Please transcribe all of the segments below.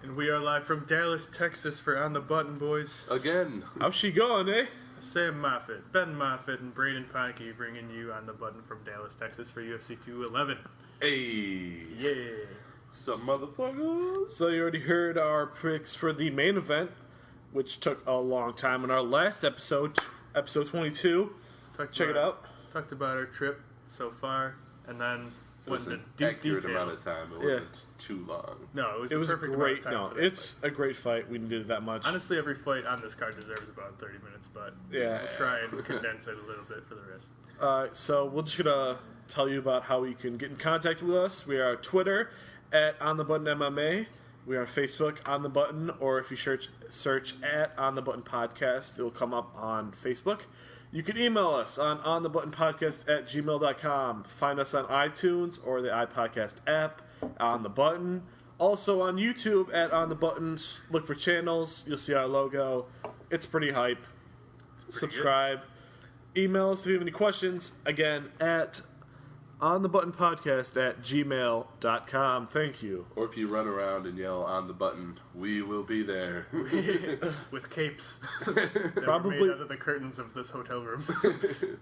And we are live from Dallas, Texas for On the Button, boys. Again. How's she going, eh? Sam Moffitt, Ben Moffitt, and Braden Ponke bringing you On the Button from Dallas, Texas for UFC 211. Hey. Yeah. What's up, motherfuckers? So you already heard our picks for the main event, which took a long time. In our last episode, episode 22, check it out. Talked about our trip so far, and then It was went an into accurate detail. amount of time. It wasn't too long. No, it was It the was perfect great. amount of time No, for that it's fight. a great fight. We needed that much. Honestly, every fight on this card deserves about 30 minutes, but Yeah. we'll try and condense it a little bit for the rest. So we're just gonna tell you about how you can get in contact with us. We are Twitter at On The Button MMA. We are on Facebook On The Button, or if you search at On The Button Podcast, it will come up on Facebook. You can email us on onthebuttonpodcast@gmail.com. Find us on iTunes or the iPodcast app, On The Button. Also on YouTube at On The Button. Look for channels. You'll see our logo. It's pretty hype. Subscribe. Email us if you have any questions. Again, at onthebuttonpodcast@gmail.com. Thank you. Or if you run around and yell on the button, we will be there. With capes. that Probably- were made out of the curtains of this hotel room.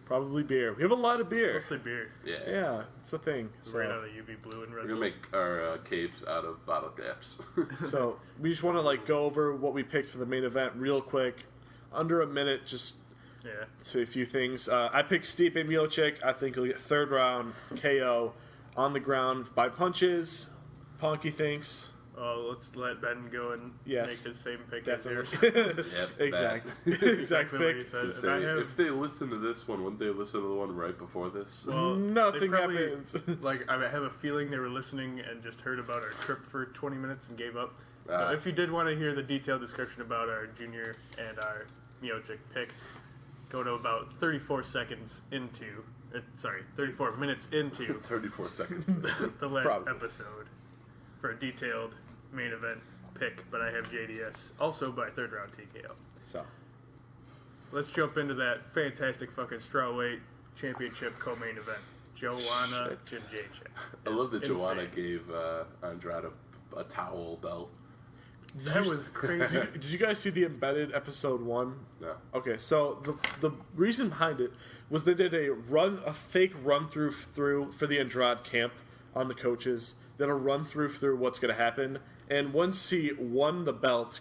Probably beer. We have a lot of beer. Mostly beer. Yeah. Yeah, it's a thing. Right out So, of UV blue and red We're Bull. going to make our capes out of bottle caps. so we just want to go over what we picked for the main event real quick. Under a minute, just Yeah. to a few things. I picked Stipe Miocic. I think he'll get third round KO on the ground by punches. Ponky thinks. Oh, let's let Ben go and Yes. make his same pick as yours. Definitely. Yep, exact. bad. exact what he pick. said. Say, And I have, if they listen to this one, wouldn't they listen to the one right before this? well, Nothing they probably, happens. I have a feeling they were listening and just heard about our trip for 20 minutes and gave up. So Ah. if you did want to hear the detailed description about our junior and our Miocic picks, go to about 34 minutes into 34 seconds. the last Probably. episode for a detailed main event pick, but I have JDS also by third round TKO. So, Let's jump into that fantastic fucking strawweight championship co-main event. Joanna Jędrzejczyk. I love that Insane. Joanna gave Andrade a towel belt. That was crazy. did you guys see the embedded episode 1? No. Okay, so the reason behind it was they did a fake run through for the Andrade camp on the coaches. They did a run through what's going to happen, and once she won the belt,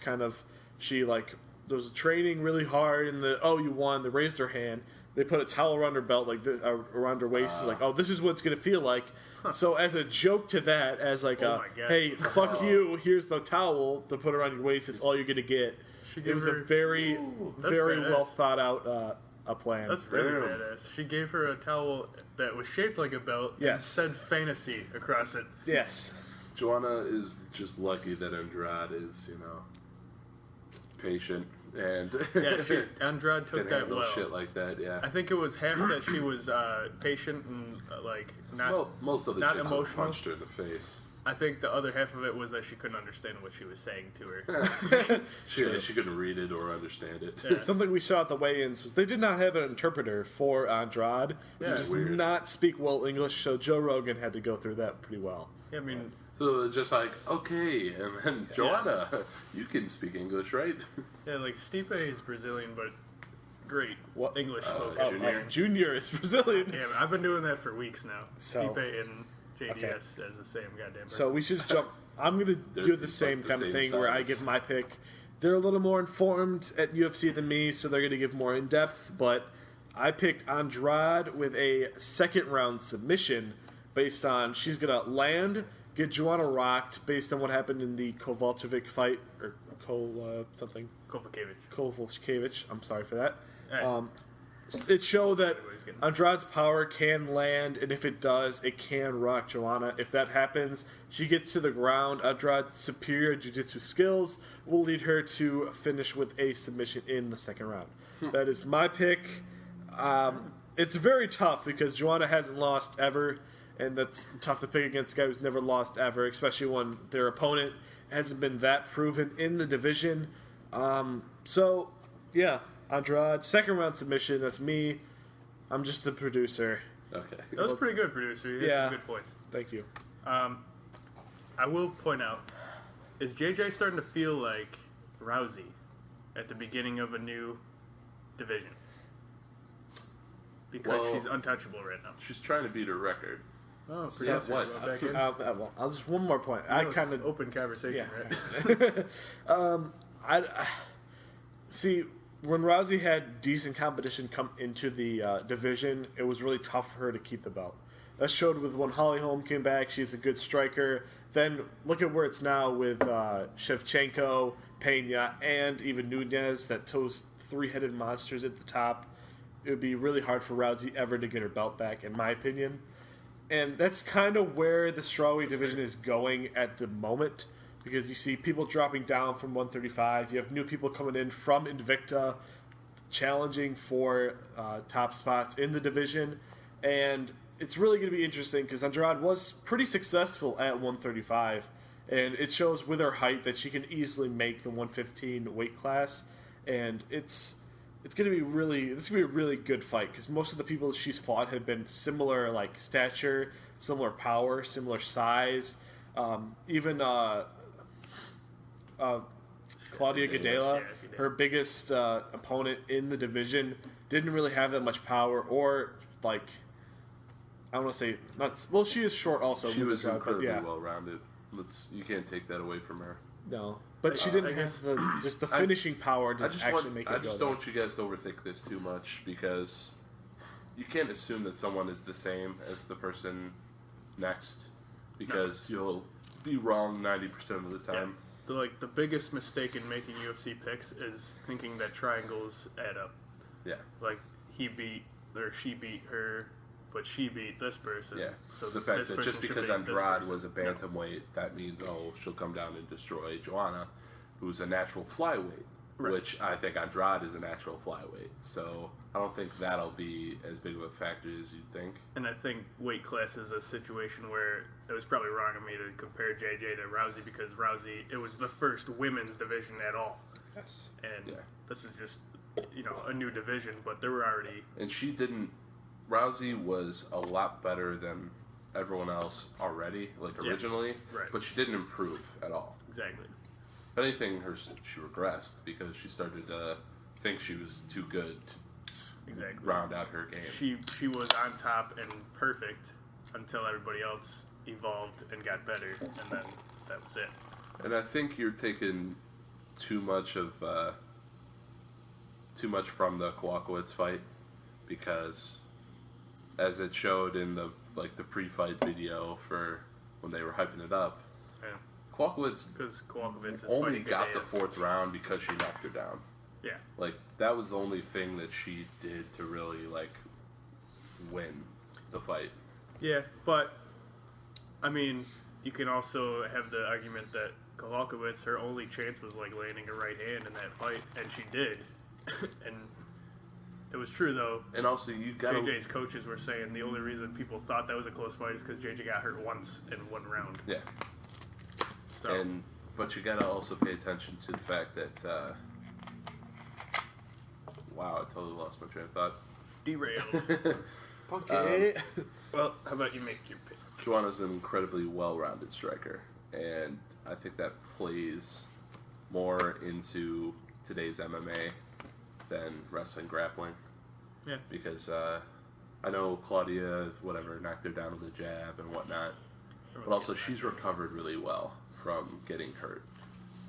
she there was training really hard, and you won. They raised her hand. They put a towel around her belt around her waist, this is what it's going to feel like. So as a joke to that, as my God. hey, fuck you, here's the towel to put around your waist. It's all you're going to get. She It gave was her- a very, That's very badass. well thought out a plan. That's really Damn. badass. She gave her a towel that was shaped like a belt and Yes. said fantasy across it. Yes. Joanna is just lucky that Andrade is, patient and Yeah, Andrade took can that handle well. shit like that. Yeah. I think it was half that she was patient and Most of the not chicks emotional. punched her in the face. I think the other half of it was that she couldn't understand what she was saying to her. She couldn't read it or understand it. Yeah. Something we saw at the weigh-ins was they did not have an interpreter for Andrade. Yeah. He does Weird. not speak well English, so Joe Rogan had to go through that pretty well. I mean, So it's just like, okay, and then Joanna, you can speak English, right? yeah, Stipe is Brazilian, but great What? English spoken. Junior. Junior is Brazilian. Yeah, I've been doing that for weeks now. So- Stipe and JDS as the same goddamn person. So we should jump. I'm going to They're do the like same the kind of same thing where I size. give my pick. They're a little more informed at UFC than me, so they're going to give more in depth. But I picked Andrade with a second round submission based on she's going to land, get Joanna rocked based on what happened in the Kovalcevic fight or Kovalcevic. I'm sorry for that. Hey. It showed that Everybody's getting- Andrade's power can land, and if it does, it can rock Joanna. If that happens, she gets to the ground. Andrade's superior jiu-jitsu skills will lead her to finish with a submission in the second round. That is my pick. It's very tough because Joanna hasn't lost ever, and that's tough to pick against a guy who's never lost ever, especially when their opponent hasn't been that proven in the division. So, yeah. Andrade, second round submission. That's me. I'm just the producer. Okay. that was pretty good, producer. You had Yeah. some good points. Thank you. I will point out is JJ starting to feel like Rousey at the beginning of a new division? Because she's untouchable right now. She's trying to beat her record. Oh, So what? Back in. Well, I'll just one more point. I kind of open conversation, yeah. right? I see when Rousey had decent competition come into the division, it was really tough for her to keep the belt. That showed with when Holly Holm came back. She's a good striker. Then look at where it's now with Shevchenko, Pena, and even Nunez. Those three-headed monsters at the top. It would be really hard for Rousey ever to get her belt back, in my opinion. And that's kind of where the strawweight division is going at the moment, because you see people dropping down from 135. You have new people coming in from Invicta, challenging for top spots in the division, and it's really going to be interesting because Andrade was pretty successful at 135, and it shows with her height that she can easily make the 115 weight class, and it's going to be a really good fight because most of the people she's fought have been similar like stature, similar power, similar size. Even Claudia Gadelha, her biggest opponent in the division, didn't really have that much power or like. I want to say not. Well, she is short also. She was incredibly yeah. well-rounded. You can't take that away from her. No, but she didn't have the finishing power to actually make it go. I just don't want you guys to overthink this too much because you can't assume that someone is the same as the person next because you'll be wrong 90% of the time. Yeah. The biggest mistake in making UFC picks is thinking that triangles add up. Yeah. Like she beat her. But she beat this person. Yeah. So the fact that just because Andrade was a bantamweight, that means she'll come down and destroy Joanna, who's a natural flyweight. Right. Which I think Andrade is a natural flyweight. So I don't think that'll be as big of a factor as you'd think. And I think weight class is a situation where it was probably wrong of me to compare JJ to Rousey because Rousey, it was the first women's division at all. Yes. And this is just a new division, but there were already. And she didn't. Rousey was a lot better than everyone else already, originally, right. But she didn't improve at all. Exactly. If anything, she regressed because she started to think she was too good to round out her game. She was on top and perfect until everybody else evolved and got better, and then that was it. And I think you're taking too much from the Kowalkiewicz fight because. As it showed in the pre-fight video for when they were hyping it up, Kowalkiewicz only got the fourth round because she knocked her down. Yeah, that was the only thing that she did to really win the fight. Yeah, but I mean, you can also have the argument that Kowalkiewicz, her only chance was landing a right hand in that fight, and she did, and. It was true, though. And also, you got JJ's coaches were saying the only reason people thought that was a close fight is because JJ got hurt once in one round. Yeah. So. But you got to also pay attention to the fact that. Wow, I totally lost my train of thought. Derailed. Ponke. Well, how about you make your pick? Joanna's an incredibly well-rounded striker, and I think that plays more into today's MMA. Than wrestling grappling. Yeah. Because I know Claudia, knocked her down with a jab and whatnot. But also she's recovered really well from getting hurt.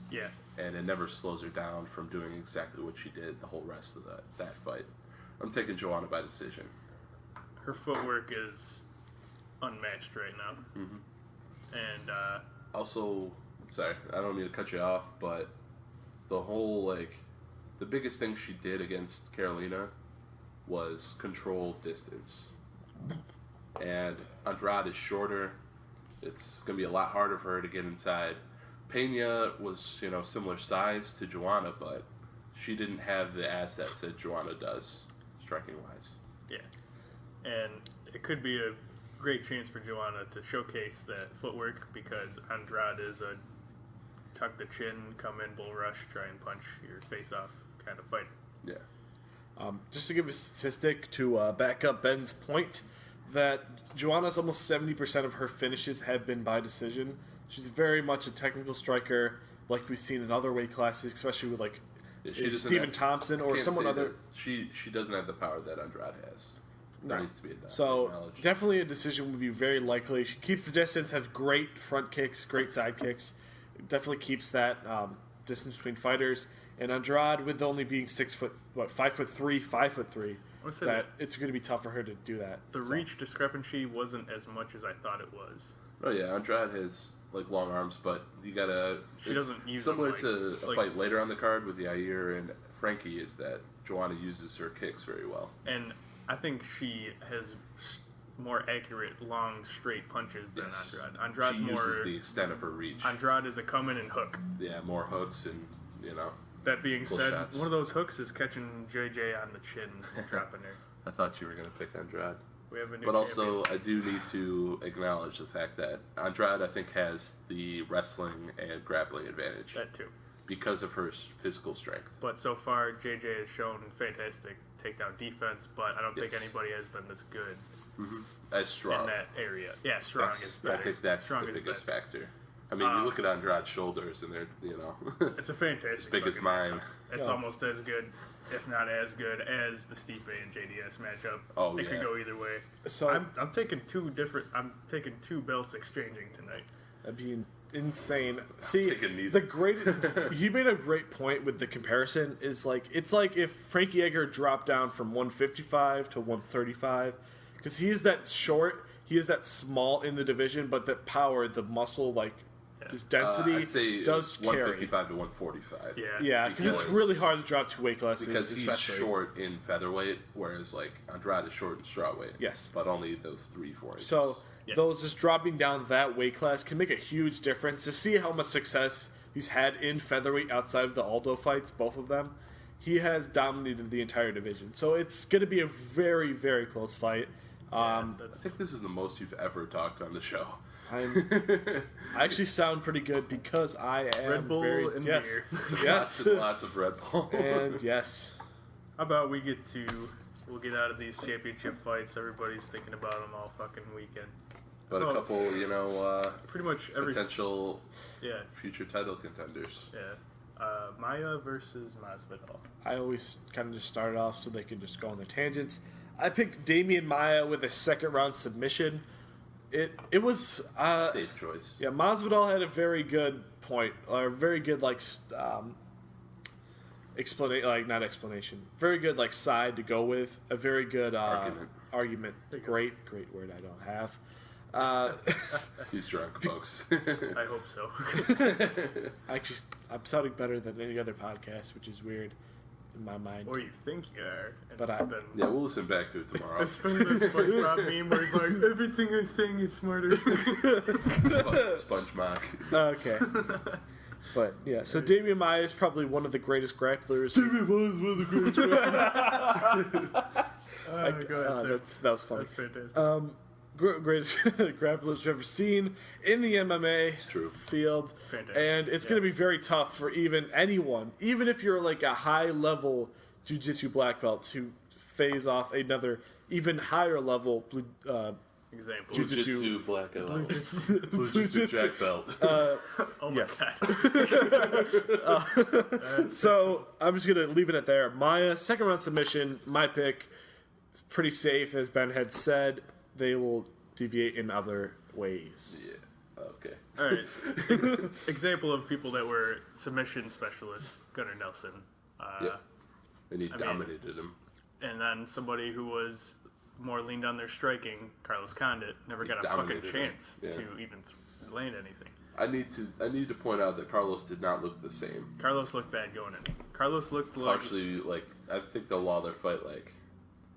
Yeah. And it never slows her down from doing exactly what she did the whole rest of that fight. I'm taking Joanna by decision. Her footwork is unmatched right now. Mm-hmm. And also, sorry, I don't mean to cut you off, but the whole the biggest thing she did against Carolina was control distance. And Andrade is shorter. It's going to be a lot harder for her to get inside. Pena was, similar size to Joanna, but she didn't have the assets that Joanna does, striking-wise. Yeah. And it could be a great chance for Joanna to showcase that footwork because Andrade is a tuck the chin, come in, bull rush, try and punch your face off kind of fight. Yeah. Just to give a statistic to back up Ben's point, that Joanna's almost 70% of her finishes have been by decision. She's very much a technical striker, like we've seen in other weight classes, especially with like Stephen Thompson or someone other. She doesn't have the power that Andrade has. No. That needs to be so definitely a decision would be very likely. She keeps the distance, has great front kicks, great side kicks. Definitely keeps that distance between fighters. And Andrade, with only being 5'3", 5'3", that it's going to be tough for her to do that. The reach discrepancy wasn't as much as I thought it was. Oh yeah, Andrade has like long arms, but you gotta. She doesn't use similar them, to a fight later on the card with Yair and Frankie is that Joanna uses her kicks very well. And I think she has more accurate, long, straight punches than Andrade. Andrade's she more uses the extent of her reach. Andrade is a come in and hook. Yeah, more hooks and That being said, shots. one of those hooks is catching JJ on the chin and dropping her. I thought you were gonna pick Andrade. We have a new But also, champion. I do need to acknowledge the fact that Andrade, I think, has the wrestling and grappling advantage. That too. Because of her physical strength. But so far, JJ has shown fantastic takedown defense, but I don't think anybody has been this good As strong. in that area. Yeah, strong is I better. think that's strong the is biggest better. factor. I mean, you look at Andrade's shoulders, and they're, It's a fantastic as big as fucking mine. matchup. It's almost as good, if not as good, as the Stipe and JDS matchup. Oh, it yeah. could go either way. So I'm taking two belts exchanging tonight. that'd be insane. See, taking neither. he made a great point with the comparison. Is like it's like if Frankie Edgar dropped down from 155 to 135, because he is that short, he is that small in the division, but that power, the muscle, like this density, I'd say does 155 to 145. Yeah, because it's really hard to drop 2 weight classes. Because he's especially. short in featherweight, whereas like Andrade is short in strawweight. Yes. But only those 3-4 inches. So those just dropping down that weight class can make a huge difference. To see how much success he's had in featherweight outside of the Aldo fights, both of them, he has dominated the entire division. So it's going to be a very, very close fight. I think this is the most you've ever talked on the show. I actually sound pretty good because I am Red Bull very, and yes, beer. yes, Lots of Red Bull. and yes. How about we'll get out of these championship fights. Everybody's thinking about them all fucking weekend. But a couple, pretty much every potential future title contenders. Yeah. Maya versus Masvidal. I always kind of just start off so they can just go on their tangents. I picked Damian Maya with a second round submission. It was Safe choice. Yeah, Masvidal had a very good point, or very good not explanation, very good side to go with, a very good argument. Great word I don't have. He's drunk, folks. I hope so. Actually, I'm sounding better than any other podcast, which is weird in my mind. Or you think you are. And But yeah, we'll listen back to it tomorrow. It's been the SpongeBob meme where he's like, everything I'm saying is smarter. Sponge mock. Okay. But yeah, so Damian Maya is probably one of the greatest grapplers. Damian Maya is one of the greatest grapplers. That was funny. That's fantastic. Greatest grapplers we've ever seen in the MMA field. Fantastic. And it's going to be very tough for anyone, even if you're like a high-level jiu-jitsu black belt, to phase off another even higher level Example. Jiu-jitsu black belt. Jiu-jitsu jack belt. Oh my god. So I'm just going to leave it at there. Maya, second round submission, my pick. It's pretty safe, as Ben had said. They will deviate in other ways. Yeah. Okay. All right. Example of people that were submission specialists: Gunnar Nelson. And he dominated him. And then somebody who was more leaned on their striking, Carlos Condit, never got a fucking chance to even land anything. I need to point out that Carlos did not look the same. Carlos looked bad going in. Carlos looked partially I think the Lawler fight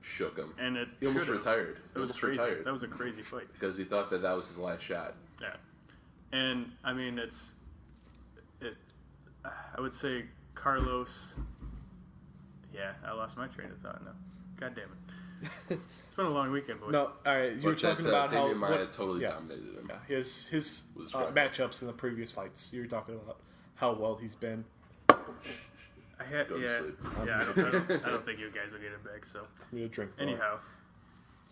shook him, and he almost retired. It was crazy. Retired. That was a crazy fight because he thought that was his last shot. Yeah, and I mean I would say Carlos. Yeah, I lost my train of thought now. God damn it! It's been a long weekend, boys. No, all right. You were talking about how Damian Maya totally dominated him. Yeah, his matchups in the previous fights. You were talking about how well he's been. Go to sleep. I don't think you guys will get it back. So I'm gonna drink more. Anyhow,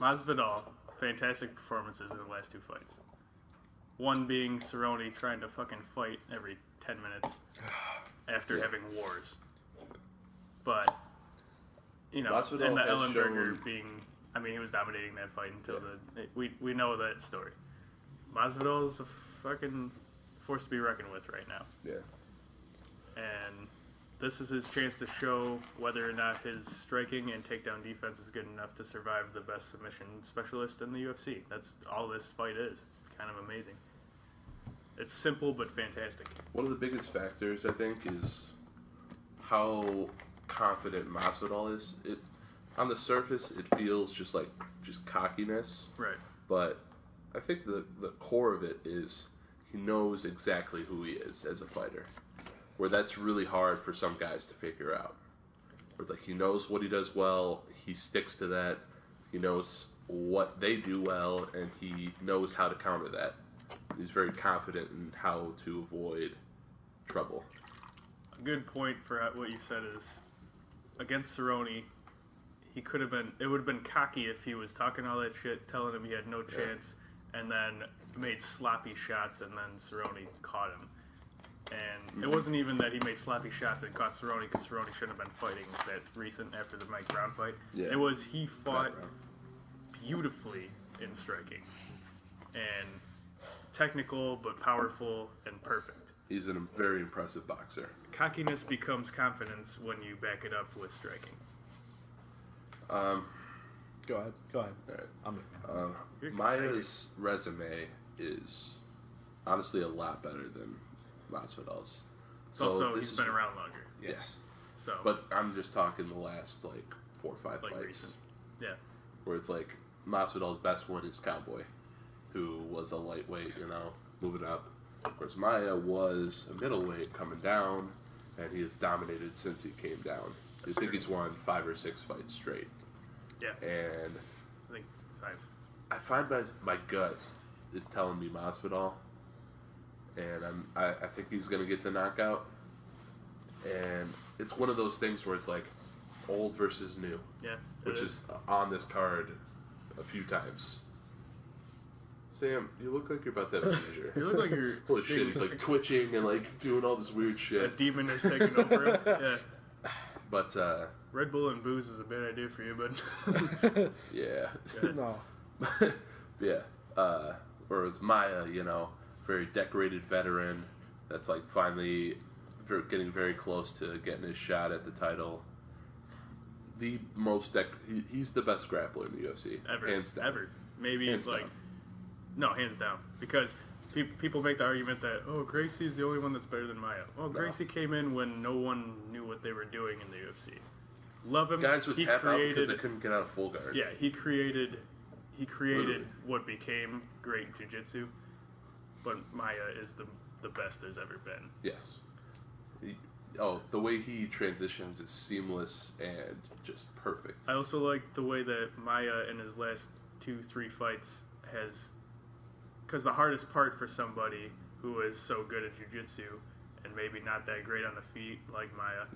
Masvidal, fantastic performances in the last 2 fights. One being Cerrone trying to fucking fight every 10 minutes after having wars. But, you know, Masvidal and the has Ellenberger shown... being... I mean, he was dominating that fight until we know that story. Masvidal's a fucking force to be reckoned with right now. Yeah. And this is his chance to show whether or not his striking and takedown defense is good enough to survive the best submission specialist in the UFC. That's all this fight is. It's kind of amazing. It's simple but fantastic. One of the biggest factors, I think, is how confident Masvidal is. On the surface, it feels just cockiness. Right. But I think the core of it is he knows exactly who he is as a fighter. Where that's really hard for some guys to figure out. Where it's like he knows what he does well, he sticks to that, he knows what they do well, and he knows how to counter that. He's very confident in how to avoid trouble. A good point for what you said is, against Cerrone, he could have been. It would have been cocky if he was talking all that shit, telling him he had no chance, and then made sloppy shots, and then Cerrone caught him. And it wasn't even that he made sloppy shots and caught Cerrone, because Cerrone shouldn't have been fighting that recent after the Mike Brown fight. Yeah. It was he fought beautifully in striking, and technical but powerful and perfect. He's a very impressive boxer. Cockiness becomes confidence when you back it up with striking. Go ahead. All right. You're Maia's resume is honestly a lot better than Masvidal's. It's also, he's been around longer. Yes. So, But I'm just talking the last 4 or 5 fights. recent. Yeah. Where it's Masvidal's best one is Cowboy, who was a lightweight, moving up. Whereas Maia was a middleweight coming down, and he has dominated since he came down. I think he's won 5 or 6 fights straight. Yeah. And I think 5. I find my gut is telling me Masvidal, and I think he's gonna get the knockout. And it's one of those things where it's old versus new. Yeah. Which is on this card a few times. Sam, you look like you're about to have a seizure. You look like you're... Holy shit, he's twitching and doing all this weird A shit. demon is taking over him. Yeah. But Red Bull and booze is a bad idea for you, but... yeah. No. Yeah. Whereas Maia, very decorated veteran that's finally getting very close to getting his shot at the title. The most he's the best grappler in the UFC. Ever. Hands down. Ever. Maybe Hands it's down. No, hands down. Because people make the argument that, Gracie's the only one that's better than Maia. Well, Gracie came in when no one knew what they were doing in the UFC. Love him. Guys would tap out because they couldn't get out of full guard. Yeah, he created Literally. what became great jiu-jitsu. But Maia is the best there's ever been. Yes. The way he transitions is seamless and just perfect. I also like the way that Maia in his last 2-3 fights has... Because the hardest part for somebody who is so good at jiu-jitsu and maybe not that great on the feet like Maia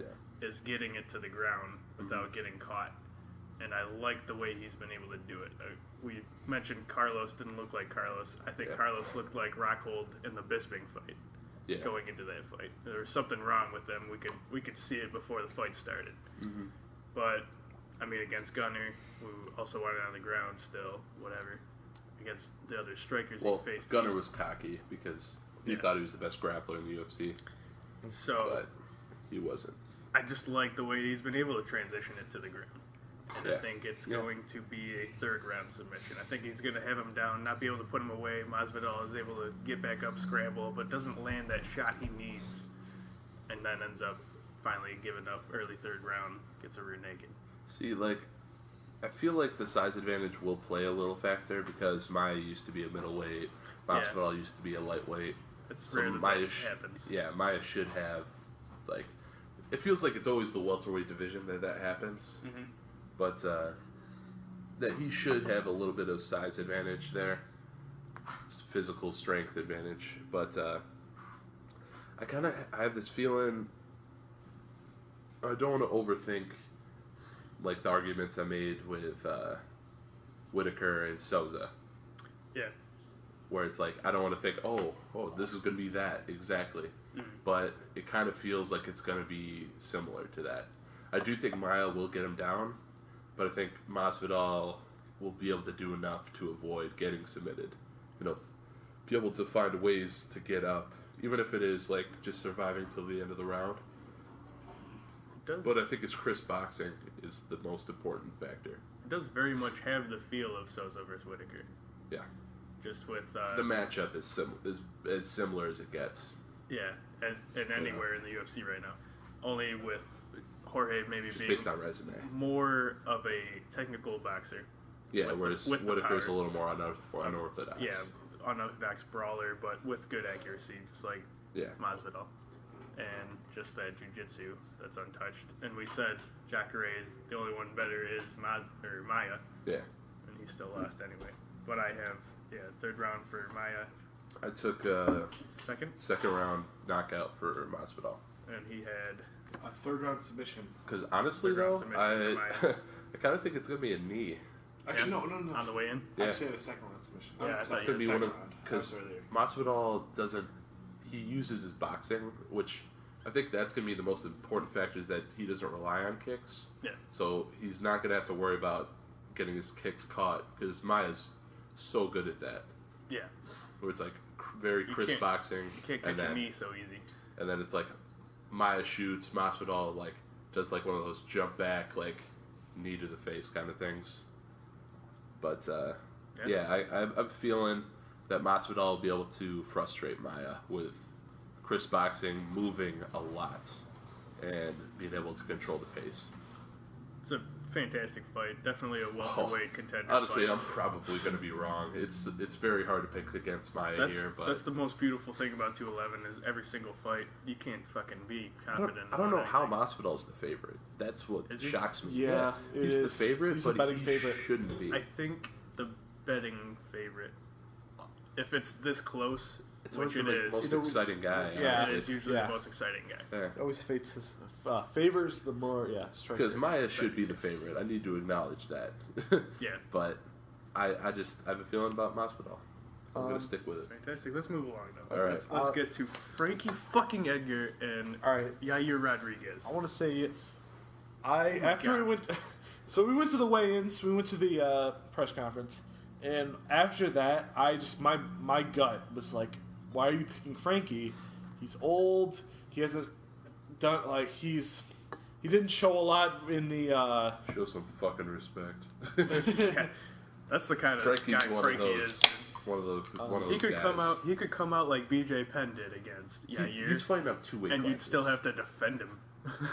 is getting it to the ground without getting caught. And I like the way he's been able to do it. We mentioned Carlos didn't look like Carlos. I think Carlos looked like Rockhold in the Bisping fight. Yeah. Going into that fight, there was something wrong with them. We could see it before the fight started. Mm-hmm. But I mean, against Gunnar, who also wanted on the ground still, whatever. Against the other strikers he faced. Gunnar was cocky because he thought he was the best grappler in the UFC. So, but he wasn't. I just like the way he's been able to transition it to the ground. And I think it's going to be a 3rd round submission. I think he's going to have him down, not be able to put him away. Masvidal is able to get back up, scramble, but doesn't land that shot he needs. And then ends up finally giving up early 3rd round, gets a rear naked. See, I feel like the size advantage will play a little factor because Maia used to be a middleweight. Masvidal used to be a lightweight. It's rare that happens. Yeah, Maia should have, it feels like it's always the welterweight division that happens. Mm-hmm. But that he should have a little bit of size advantage there. It's physical strength advantage. But I have this feeling, I don't want to overthink the arguments I made with Whitaker and Souza. Yeah. where it's like I don't want to think, oh, this is going to be that exactly, but it kind of feels like it's going to be similar to that. I do think Maia will get him down, but I think Masvidal will be able to do enough to avoid getting submitted. Be able to find ways to get up, even if it is like just surviving till the end of the round. But I think his crisp boxing is the most important factor. It does very much have the feel of Souza versus Whitaker. Yeah. Just with the matchup is as similar as it gets. Yeah, and anywhere in the UFC right now. Only with Jorge maybe just being based on resume. More of a technical boxer. Yeah, whereas Whitaker's a little more unorthodox. Yeah, unorthodox brawler, but with good accuracy, just like Masvidal. And just that jiu-jitsu that's untouched. And we said Jacare is the only one better is Maia. Yeah. And he still lost anyway. But I have, third round for Maia. I took second round knockout for Masvidal. And he had a third round submission. Because honestly, though, I kind of think it's going to be a knee. Actually, no. On the way in? Yeah. Actually, I had a second round submission. Yeah, it's going to be one of because Masvidal doesn't. He uses his boxing, which I think that's going to be the most important factor is that he doesn't rely on kicks. Yeah. So he's not going to have to worry about getting his kicks caught because Maia's so good at that. Yeah. Where it's like very crisp boxing. You can't catch a knee so easy. And then it's like Maia shoots, Masvidal like does like one of those jump back like knee to the face kind of things. But I'm feeling that Masvidal will be able to frustrate Maia with crisp boxing, moving a lot, and being able to control the pace. It's a fantastic fight. Definitely a welterweight contender. Honestly, fight. I'm probably going to be wrong. It's very hard to pick against Maia here, but that's the most beautiful thing about 211 is every single fight you can't fucking be confident. I don't know how Masvidal's the favorite. That's what shocks me. Yeah, he's the favorite, he's but the betting he favorite. shouldn't be. I think the betting favorite. If it's this close, it's which it is, most exciting guy. Yeah, it is usually the most exciting guy. Yeah. Always favors the more striker. Because Maia should be the favorite. I need to acknowledge that. Yeah. But I have a feeling about Masvidal. I'm gonna stick with it. Fantastic. Let's move along though. All right. Let's get to Frankie fucking Edgar and Yair Rodriguez. I want to say, we went, so we went to the weigh-ins. We went to the press conference. And after that, I just my gut was like, why are you picking Frankie? He's old. He hasn't done he didn't show a lot in the. Show some fucking respect. Yeah, that's the kind of Frankie's guy one Frankie of those, is. One of those He could guys. come out. He could come out like BJ Penn did against Yair. He's fighting up 2 weight and classes. you'd still have to defend him.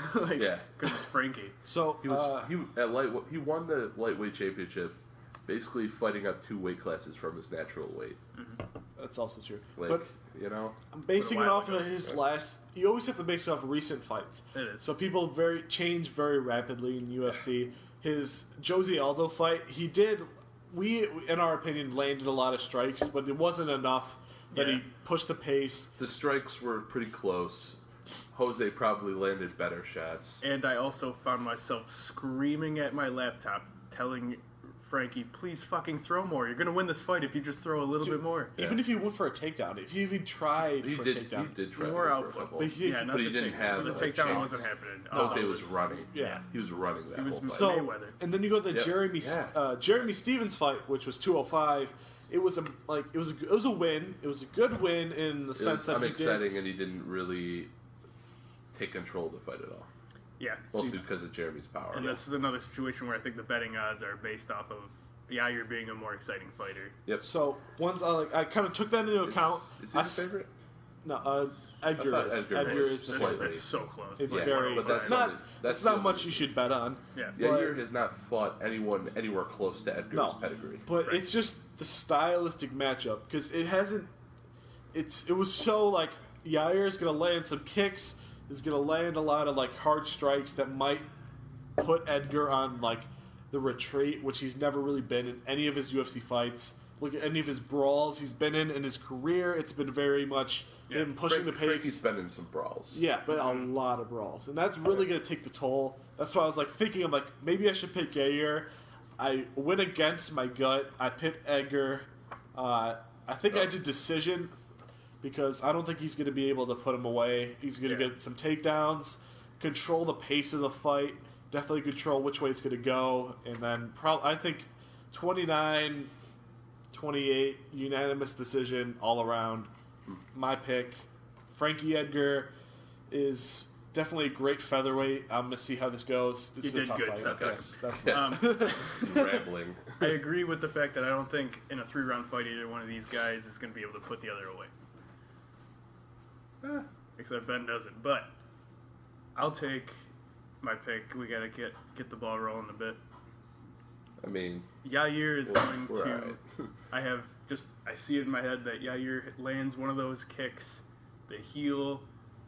Because it's Frankie. So he won the lightweight championship. Basically fighting up 2 weight classes from his natural weight. Mm-hmm. That's also true. But I'm basing it off of his last. You always have to base it off of recent fights. It is. So people change very rapidly in UFC. His Jose Aldo fight, he did. We, in our opinion, landed a lot of strikes, but it wasn't enough that he pushed the pace. The strikes were pretty close. Jose probably landed better shots. And I also found myself screaming at my laptop, telling Frankie, please fucking throw more. You're going to win this fight if you just throw a little bit more. Even if you went for a takedown. If you even tried for a takedown. He did try more for output. a couple. But he didn't have the a takedown chance. wasn't happening. Jose was running. Yeah. He was running that whole fight. So, Mayweather. and then you go to the Jeremy Stevens fight, which was 205. It was a win. It was a good win in the sense that unexciting, and he didn't really take control of the fight at all. Yeah. Mostly because of Jeremy's power. And this is another situation where I think the betting odds are based off of Yair being a more exciting fighter. Yep. So once I kind of took that into account. Is he the favorite? No, Edgar is. Edgar is the favorite. It's so close. It's like very. but that's not much you should bet on. Yeah. Yair has not fought anyone anywhere close to Edgar's pedigree. But it's just the stylistic matchup because it hasn't. It was so like Yair is gonna land some kicks. Is gonna land a lot of like hard strikes that might put Edgar on like the retreat, which he's never really been in any of his UFC fights. Look at any of his brawls he's been in his career. It's been very much him pushing the pace. Frankie's been in some brawls. Yeah, but a lot of brawls. And that's really going to take the toll. That's why I was like thinking, I'm like, maybe I should pick Yair. I went against my gut. I picked Edgar. I think I did decision because I don't think he's going to be able to put him away. He's going to get some takedowns, control the pace of the fight, definitely control which way it's going to go, and then I think 29-28 unanimous decision all around. My pick. Frankie Edgar is definitely a great featherweight. I'm going to see how this goes. It's You a did tough good, fight. Seth. Yes, that's Rambling. I agree with the fact that I don't think in a 3-round fight either one of these guys is going to be able to put the other away. Except Ben doesn't. But I'll take my pick. We got to get the ball rolling a bit. I mean, Yair is going to. right. I see it in my head that Yair lands one of those kicks. The heel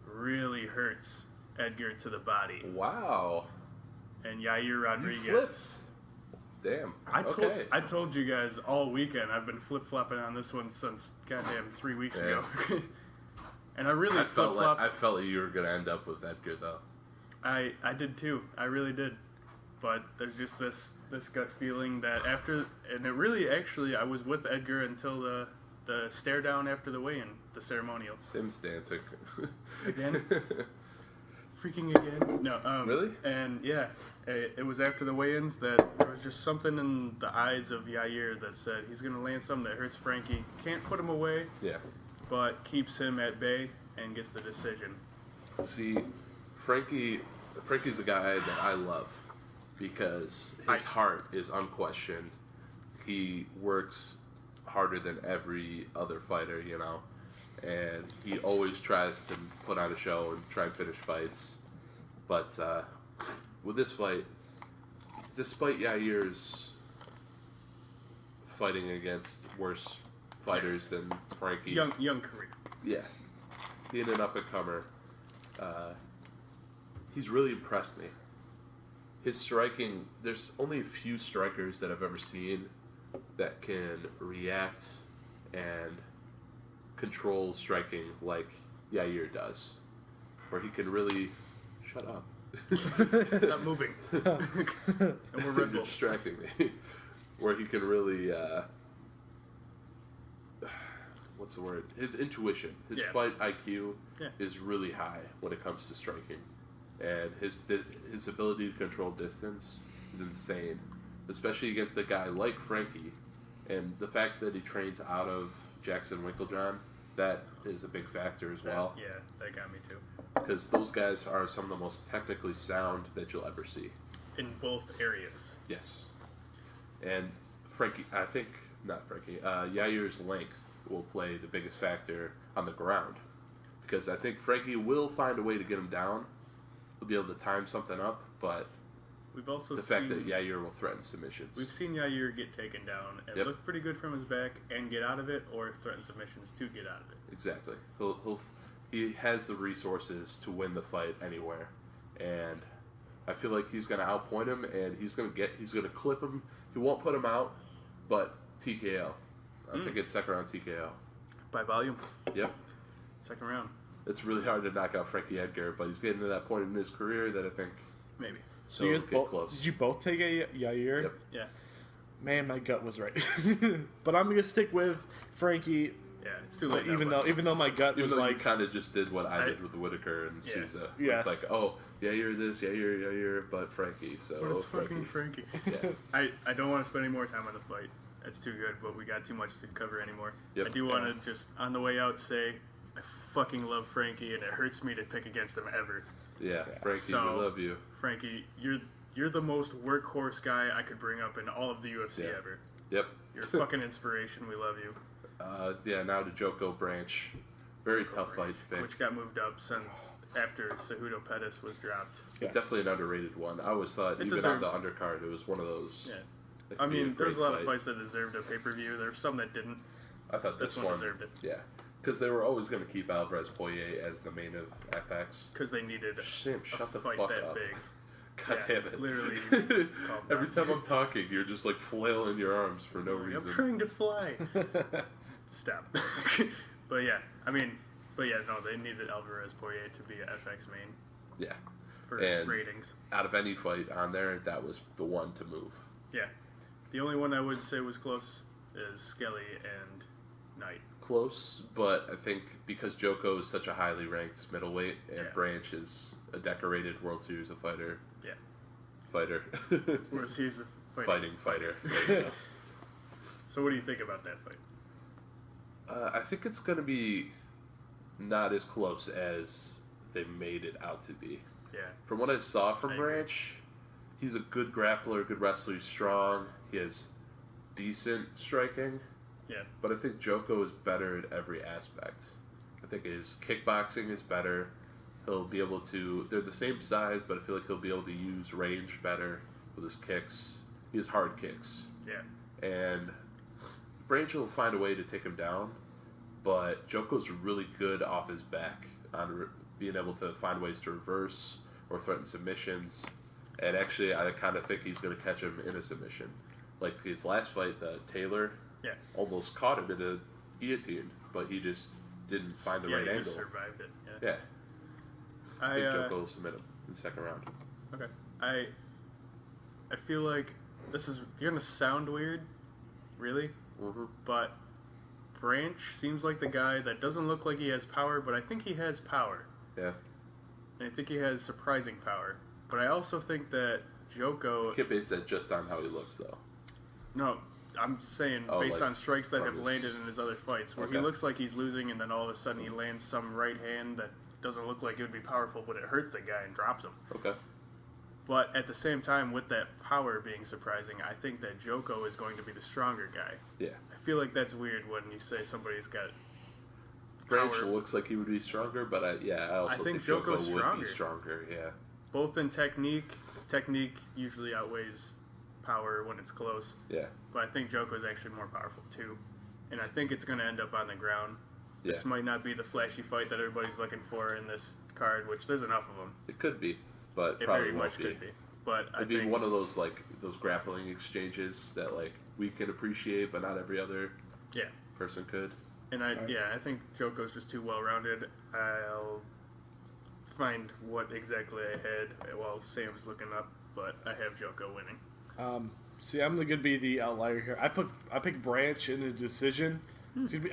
really hurts Edgar to the body. Wow. And Yair You Rodriguez. flipped. Damn. I told you guys all weekend. I've been flip-flopping on this one since goddamn 3 weeks ago. And I really I felt flip-flopped. like you were gonna end up with Edgar though. I did too. I really did. But there's just this gut feeling that after, and it really actually, I was with Edgar until the stare down after the weigh-in, the ceremonial. Sim's dancing. Again? Freaking again? No. Really? And yeah, it was after the weigh-ins that there was just something in the eyes of Yair that said he's going to land something that hurts Frankie. Can't put him away, Yeah. but keeps him at bay and gets the decision. See, Frankie's a guy that I love because his heart is unquestioned. He works harder than every other fighter, you know, and he always tries to put on a show and try and finish fights. But with this fight, despite Yair's fighting against worse fighters than Frankie, Young career. yeah, being an up-and-comer, he's really impressed me. His striking, there's only a few strikers that I've ever seen that can react and control striking like Yair does. Where he can really... Shut up. Not moving. And we're Red Bull. Distracting me. Where he can really... what's the word? His intuition, his fight IQ is really high when it comes to striking. And his ability to control distance is insane, especially against a guy like Frankie. And the fact that he trains out of Jackson Winklejohn, that is a big factor as well. Yeah, that got me too. Because those guys are some of the most technically sound that you'll ever see. In both areas. Yes. And Yair's length will play the biggest factor on the ground. Because I think Frankie will find a way to get him down. He'll be able to time something up, but we've also fact that Yair will threaten submissions. We've seen Yair get taken down and look pretty good from his back and get out of it, or threaten submissions to get out of it. Exactly. He has the resources to win the fight anywhere, and I feel like he's going to outpoint him, and he's going to clip him. He won't put him out, but TKO. I think it's second round TKO. By volume. Yep. Second round. It's really hard to knock out Frankie Edgar, but he's getting to that point in his career that I think maybe. So you guys close. Did you both take a Yair? Yep. Yeah. Man, my gut was right. But I'm gonna stick with Frankie. Yeah, it's too late. Even though my gut was like, you kind of just did what I did with Whitaker and Souza. Yes. It's like, oh, Yair this, Yair, but Frankie. So but it's fucking Frankie. Yeah. I don't want to spend any more time on the fight. It's too good, but we got too much to cover anymore. Yep. I do want to just on the way out say I fucking love Frankie, and it hurts me to pick against him ever. Yeah, Frankie, So, we love you. Frankie, you're the most workhorse guy I could bring up in all of the UFC ever. Yep. You're a fucking inspiration. We love you. Now to Joko Branch. Very tough fight to pick. Which got moved up since after Cejudo Pettis was dropped. yes. Definitely an underrated one. I always thought, It even deserved- on the undercard, it was one of those. Yeah. that I could be mean, great there's a lot of fight. fights that deserved a pay-per-view. There's some that didn't. I thought this one deserved it. Yeah. Because they were always going to keep Alvarez Poirier as the main of FX. Because they needed Sam, shut the fight fuck that up. big. God Yeah, damn it. literally, just calm Every down. time I'm talking, you're just like flailing your arms for no I'm reason. trying to fly. Stop. But yeah, no, they needed Alvarez Poirier to be a FX main Yeah. for And ratings. out of any fight on there, that was the one to move. Yeah. The only one I would say was close is Skelly and night. Close, but I think because Joko is such a highly ranked middleweight and Branch is a decorated World Series of Fighter. World Series of Fighting fighter. There you go. So what do you think about that fight? I think it's going to be not as close as they made it out to be. Yeah. From what I saw from Branch, he's a good grappler, good wrestler, he's strong, he has decent striking. Yeah. But I think Joko is better at every aspect. I think his kickboxing is better. He'll be able to... They're the same size, but I feel like he'll be able to use range better with his kicks. He has hard kicks. Yeah. And Branch will find a way to take him down, but Joko's really good off his back on being able to find ways to reverse or threaten submissions. And actually, I kind of think he's going to catch him in a submission. Like his last fight, Taylor... Yeah. Almost caught him in a guillotine, but he just didn't find the right he angle. Just survived it. Yeah. I think Joko will submit him in the second round. Okay. I feel like you're gonna sound weird, really, but Branch seems like the guy that doesn't look like he has power, but I think he has power. Yeah. And I think he has surprising power. But I also think that Joko... You can't base that just on how he looks, though. No, I'm saying based on strikes that have landed in his other fights, where he looks like he's losing and then all of a sudden he lands some right hand that doesn't look like it would be powerful, but it hurts the guy and drops him. Okay. But at the same time, with that power being surprising, I think that Joko is going to be the stronger guy. Yeah. I feel like that's weird when you say somebody's got Branch power. looks like he would be stronger, but I also think Joko would be stronger, yeah. Both in technique. Technique usually outweighs power when it's close. Yeah. But I think Joko is actually more powerful too. And I think it's going to end up on the ground. Yeah. This might not be the flashy fight that everybody's looking for in this card, which there's enough of them. It could be, but it probably very won't much could be. But it'd be one of those those grappling exchanges that we can appreciate, but not every other person could. And I think Joko's just too well rounded. I'll find what exactly I had while Sam's looking up, but I have Joko winning. See, I'm going to be the outlier here. I picked Branch in a decision.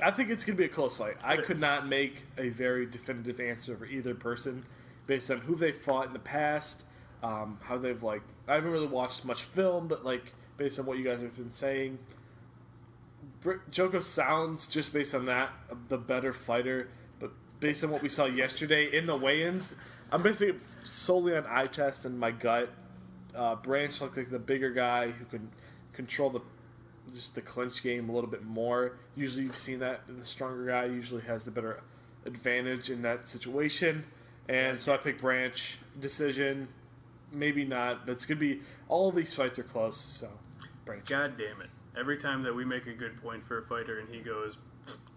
I think it's going to be a close fight. I could not make a very definitive answer for either person based on who they fought in the past, how they've I haven't really watched much film, but based on what you guys have been saying, Joko sounds, just based on that, the better fighter. But based on what we saw yesterday in the weigh-ins, I'm basically solely on eye test and my gut. Branch looked like the bigger guy who can control the clinch game a little bit more. Usually you've seen that the stronger guy usually has the better advantage in that situation. And so I picked Branch. Decision, maybe not, but it's going to be, all of these fights are close, so Branch. God damn it. Every time that we make a good point for a fighter and he goes,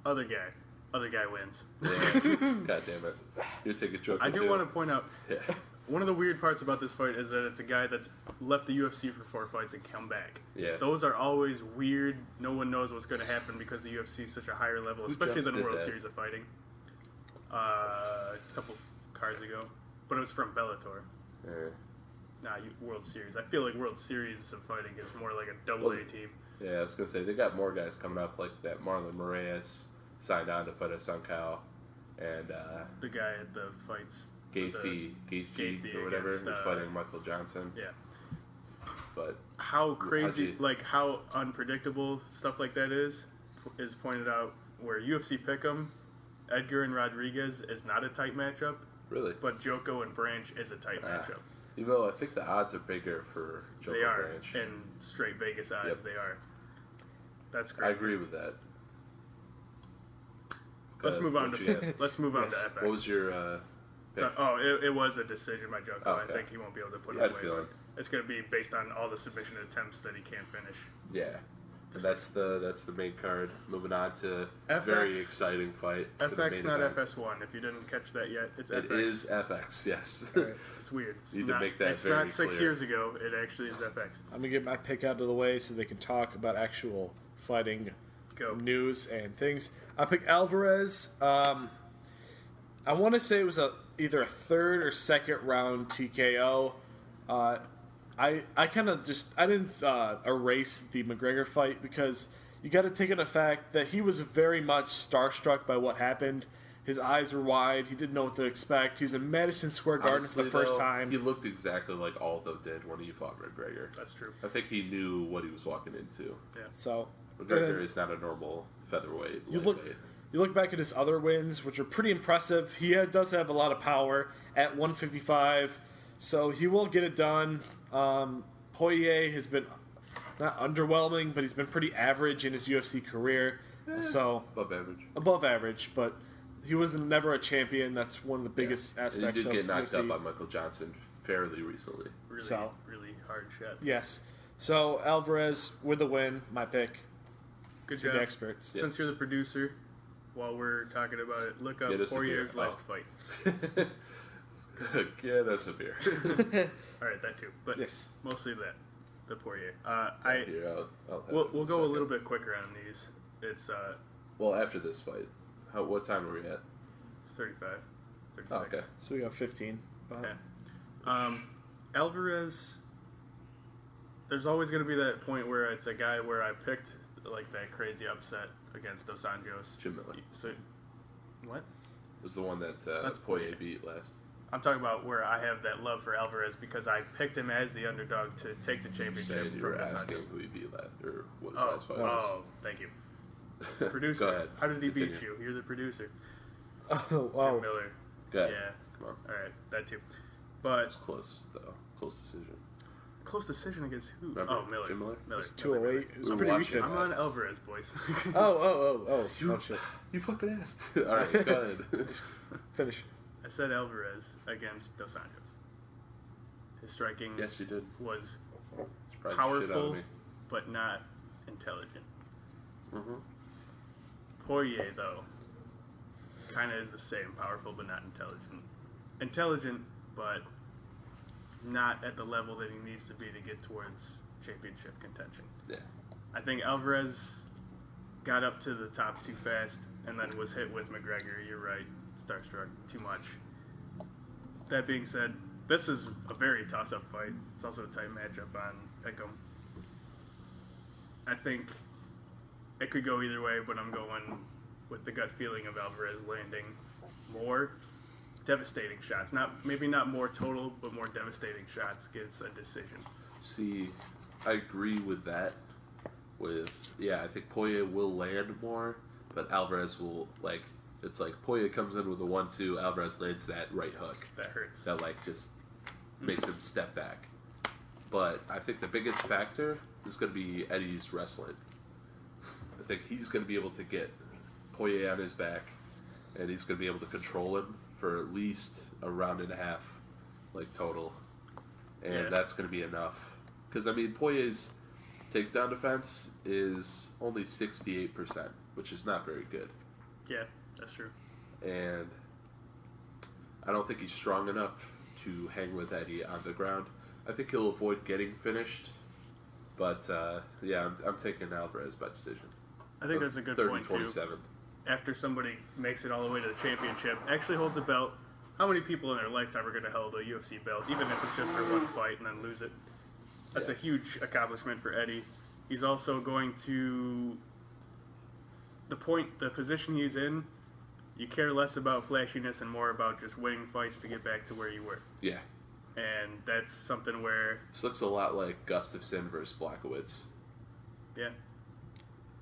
other guy wins. Yeah. God damn it. You take a joke. I do want to point out, one of the weird parts about this fight is that it's a guy that's left the UFC for 4 fights and come back. Yeah. Those are always weird. No one knows what's going to happen because the UFC is such a higher level, especially than World Series of Fighting. A couple cards ago. But it was from Bellator. Yeah. Nah, World Series. I feel like World Series of Fighting is more like a AA team. Yeah, I was going to say, they got more guys coming up, like that Marlon Moraes signed on to fight at Sankao. And the guy at the fights... Gaethje or whatever, is fighting Michael Johnson. Yeah. But how crazy, how unpredictable stuff like that is pointed out where UFC Pick'em, Edgar and Rodriguez is not a tight matchup. Really? But Joko and Branch is a tight matchup. Even though I think the odds are bigger for Joko and Branch. They are. In straight Vegas odds, they are. That's crazy. I agree with that. Let's move on to FX. What was your... it was a decision by Joko. Okay. I think he won't be able to put it away. Feeling. It's going to be based on all the submission attempts that he can't finish. Yeah. And that's the main card. Moving on to a very exciting fight. FX, not FS1. If you didn't catch that yet, it's FX. It is FX, yes. Right. It's weird. It's need not, to make that it's very not 6 clear. years ago. It actually is FX. I'm going to get my pick out of the way so they can talk about actual fighting news and things. I picked Alvarez. I want to say it was either a third or second round TKO. I kind of I didn't erase the McGregor fight because you got to take into fact that he was very much starstruck by what happened. His eyes were wide. He didn't know what to expect. He was in Madison Square Garden Honestly, for the first though, time. He looked exactly like Aldo did when he fought McGregor. That's true. I think he knew what he was walking into. Yeah. So McGregor is not a normal featherweight. You look back at his other wins, which are pretty impressive. He does have a lot of power at 155, so he will get it done. Poirier has been not underwhelming, but he's been pretty average in his UFC career. So above average, but he was never a champion. That's one of the biggest aspects of UFC. He did get knocked UFC. out by Michael Johnson fairly recently. Really hard shot. Yes. So Alvarez with the win, my pick. Good job. The experts. Yeah. Since you're the producer, while we're talking about it, look up Poirier's last fight. Get us a beer. All right, that too. But yes, mostly that. The Poirier. We'll go a little bit quicker on these. It's well, after this fight, what time are we at? 35, 36. Oh, okay. So we got 15. Okay. Alvarez. There's always going to be that point where it's a guy where I picked like that crazy upset against Dos Anjos. Jim Miller. So, what? It was the one that that's Poirier beat last. I'm talking about where I have that love for Alvarez because I picked him as the underdog to take the championship you from were Dos asking Anjos. who he beat last, or what his last fight was. Oh, thank you. Producer. Go ahead. How did he Continue. beat you? You're the producer. Oh, Jim Miller. Go ahead. Yeah. Come on. All right, that too. But It was close, though. Close decision. close decision against who? Remember Oh, Miller. Jim Miller? It was 208. It was We were pretty watching recent. I'm on Alvarez, boys. Oh, shit. You fucking asked. All right, go ahead. Finish. I said Alvarez against Dos Anjos. His striking Yes, you did. was Surprised the shit out of powerful, me. but not intelligent. Mm-hmm. Poirier, though, kind of is the same. Powerful, but not intelligent. Intelligent, but not at the level that he needs to be to get towards championship contention. Yeah. I think Alvarez got up to the top too fast and then was hit with McGregor. You're right. Starstruck too much. That being said, this is a very toss-up fight. It's also a tight matchup on Pick'em. I think it could go either way, but I'm going with the gut feeling of Alvarez landing more devastating shots. Maybe not more total, but more devastating shots gets a decision. See, I agree with that. I think Poirier will land more, but Alvarez will, it's like Poirier comes in with a 1-2, Alvarez lands that right hook. That hurts. That, just makes him step back. But I think the biggest factor is going to be Eddie's wrestling. I think he's going to be able to get Poirier on his back, and he's going to be able to control him for at least a round and a half, total. And that's going to be enough. Because, Poirier's takedown defense is only 68%, which is not very good. Yeah, that's true. And I don't think he's strong enough to hang with Eddie on the ground. I think he'll avoid getting finished. But, I'm taking Alvarez by decision. I think that's a good point, too. 30-27. After somebody makes it all the way to the championship, actually holds a belt, how many people in their lifetime are going to hold a UFC belt, even if it's just for one fight and then lose it? That's a huge accomplishment for Eddie. He's also going to... The position he's in, you care less about flashiness and more about just winning fights to get back to where you were. Yeah. And that's something where... This looks a lot like Gustafsson versus Blachowicz. Yeah.